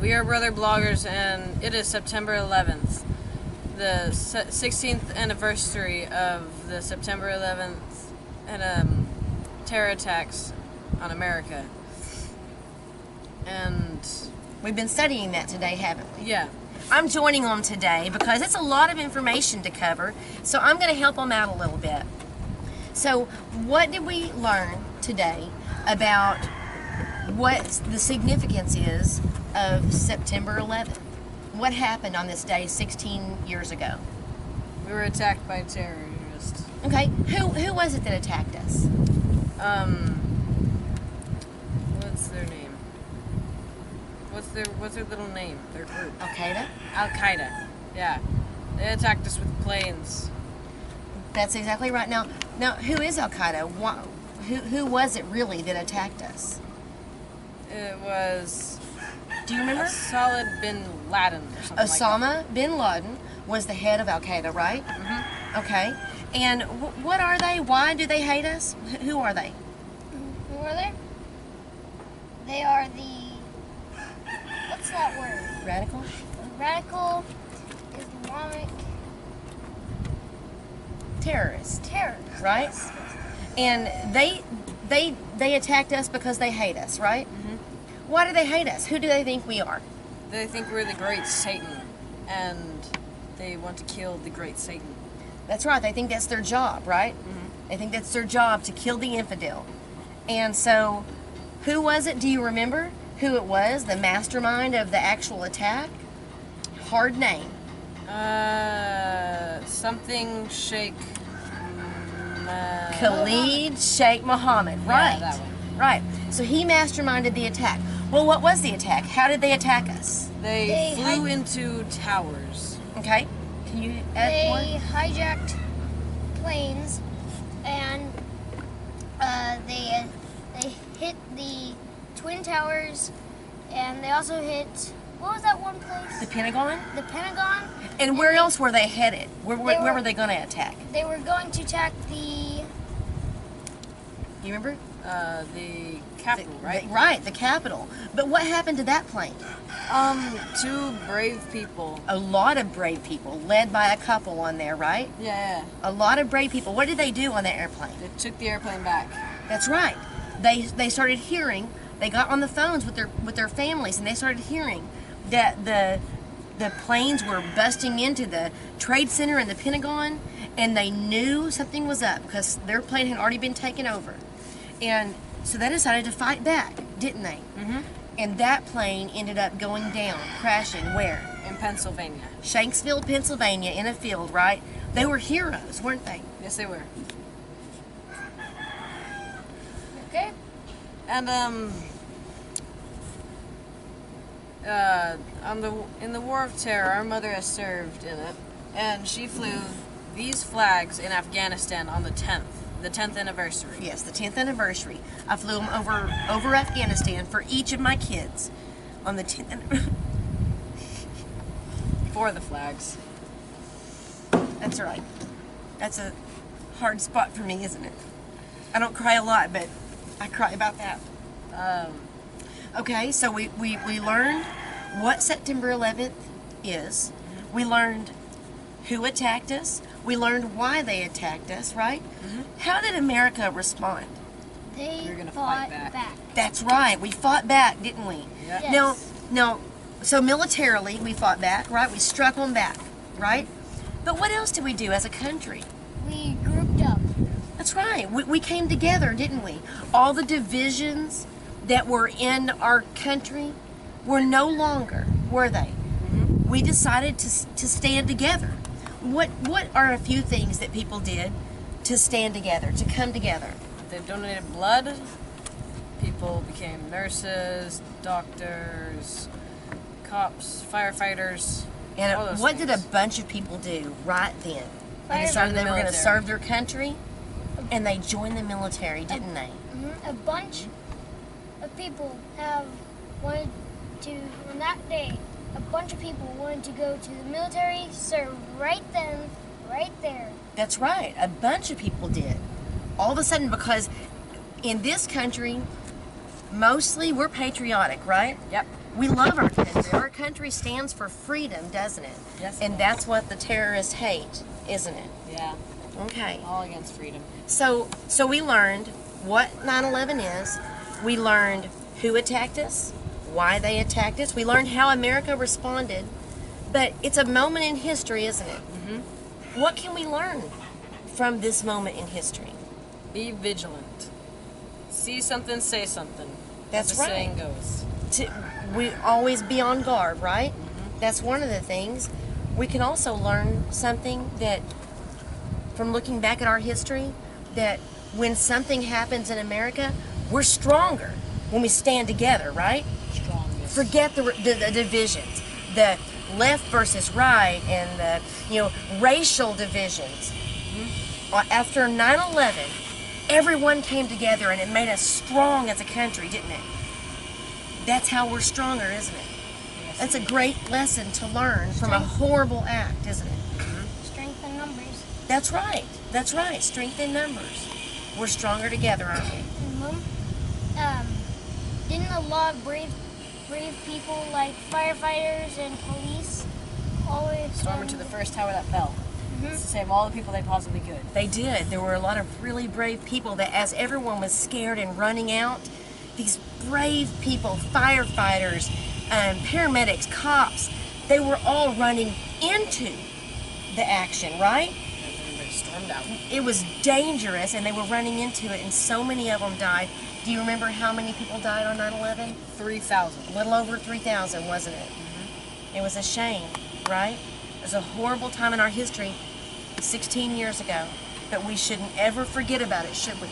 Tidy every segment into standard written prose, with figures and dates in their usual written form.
We are Brother Bloggers, and it is September 11th, the 16th anniversary of the September 11th and terror attacks on America. And we've been studying that today, haven't we? Yeah. I'm joining them today because it's a lot of information to cover, so I'm going to help them out a little bit. So, what did we learn today about what the significance is of September 11th? What happened on this day 16 years ago? We were attacked by terrorists. Okay, who was it that attacked us? What's their name? What's their little name? Their group? Al-Qaeda? Al-Qaeda. Yeah. They attacked us with planes. That's exactly right. Now who is Al-Qaeda? Who was it really that attacked us? It was... Do you remember? Osama bin Laden or something like that. Osama bin Laden was the head of Al-Qaeda, right? Mm-hmm. Okay. And what are they? Why do they hate us? Who are they? Who are they? They are the... What's that word? Radical? Radical Islamic... Terrorists. Terrorists. Right? And they attacked us because they hate us, right? Mm-hmm. Why do they hate us? Who do they think we are? They think we're the great Satan, and they want to kill the great Satan. That's right. They think that's their job, right? Mm-hmm. They think that's their job, to kill the infidel. And so, who was it? Do you remember who it was? The mastermind of the actual attack? Hard name. Something Sheikh... Khalid Sheikh Mohammed, right? Yeah, that one. Right. So he masterminded the attack. Well, what was the attack? How did they attack us? They flew into towers. Okay. Can you add They more? hijacked planes, and they hit the Twin Towers, and they also hit... What was that one place? The Pentagon? The Pentagon. And where else were they headed? Where were they going to attack? They were going to attack the... You remember? The capital, right? Right, the capital. But what happened to that plane? Two brave people. A lot of brave people, led by a couple on there, right? Yeah. A lot of brave people. What did they do on the airplane? They took the airplane back. That's right. They started hearing. They got on the phones with their families, and they started hearing that the planes were busting into the Trade Center and the Pentagon, and they knew something was up because their plane had already been taken over. And so they decided to fight back, didn't they? Mm-hmm. And that plane ended up going down, crashing where? In Pennsylvania. Shanksville, Pennsylvania, in a field, right? They were heroes, weren't they? Yes, they were. Okay. And in the War of Terror, our mother has served in it, and she flew these flags in Afghanistan on the 10th anniversary. Yes, the 10th anniversary. I flew them over Afghanistan for each of my kids on the 10th anniversary. For the flags. That's right. That's a hard spot for me, isn't it? I don't cry a lot, but I cry about that. Okay, so we learned what September 11th is. We learned who attacked us. We learned why they attacked us, right? Mm-hmm. How did America respond? They We're gonna fought fight back. That's right. We fought back, didn't we? Yeah. Yes. Now, so militarily we fought back, right? We struck them back, right? But what else did we do as a country? We grouped up. That's right. We came together, didn't we? All the divisions that were in our country were no longer, were they? Mm-hmm. We decided to stand together. What are a few things that people did to stand together, to come together? They donated blood. People became nurses, doctors, cops, firefighters. all And those what did a things. bunch of people do right then? They Fire- decided they were going to military. serve their country, and they joined the military, didn't they? A bunch of people wanted to, on that day, a bunch of people wanted to go to the military, serve right then, right there. That's right. A bunch of people did. All of a sudden, because in this country, mostly we're patriotic, right? Yep. We love our country. Our country stands for freedom, doesn't it? Yes. And that's what the terrorists hate, isn't it? Yeah. Okay. All against freedom. So we learned what 9/11 is. We learned who attacked us, why they attacked us. We learned how America responded. But it's a moment in history, isn't it? Mm-hmm. What can we learn from this moment in history? Be vigilant. See something, say something. That's as the right. saying goes. We always be on guard, right? Mm-hmm. That's one of the things. We can also learn something that, from looking back at our history, that when something happens in America, we're stronger when we stand together, right? Strongest. Forget the divisions, the left versus right, and the racial divisions. Mm-hmm. After 9/11, everyone came together, and it made us strong as a country, didn't it? That's how we're stronger, isn't it? Yes. That's a great lesson to learn from a horrible act, isn't it? Mm-hmm. Strength in numbers. That's right. That's right. Strength in numbers. We're stronger together, aren't we? And Mom, didn't a lot of brave people like firefighters and police always Storm into the first tower that fell. To save all the people they possibly could. They did. There were a lot of really brave people that, as everyone was scared and running out, these brave people, firefighters, paramedics, cops, they were all running into the action, right? Everybody stormed out. It was dangerous, and they were running into it, and so many of them died. Do you remember how many people died on 9/11? 3,000. A little over 3,000, wasn't it? It was a shame, right? It was a horrible time in our history 16 years ago, but we shouldn't ever forget about it, should we?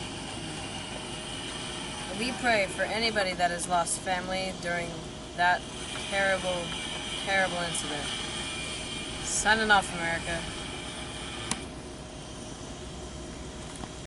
We pray for anybody that has lost family during that terrible, terrible incident. Signing off, America.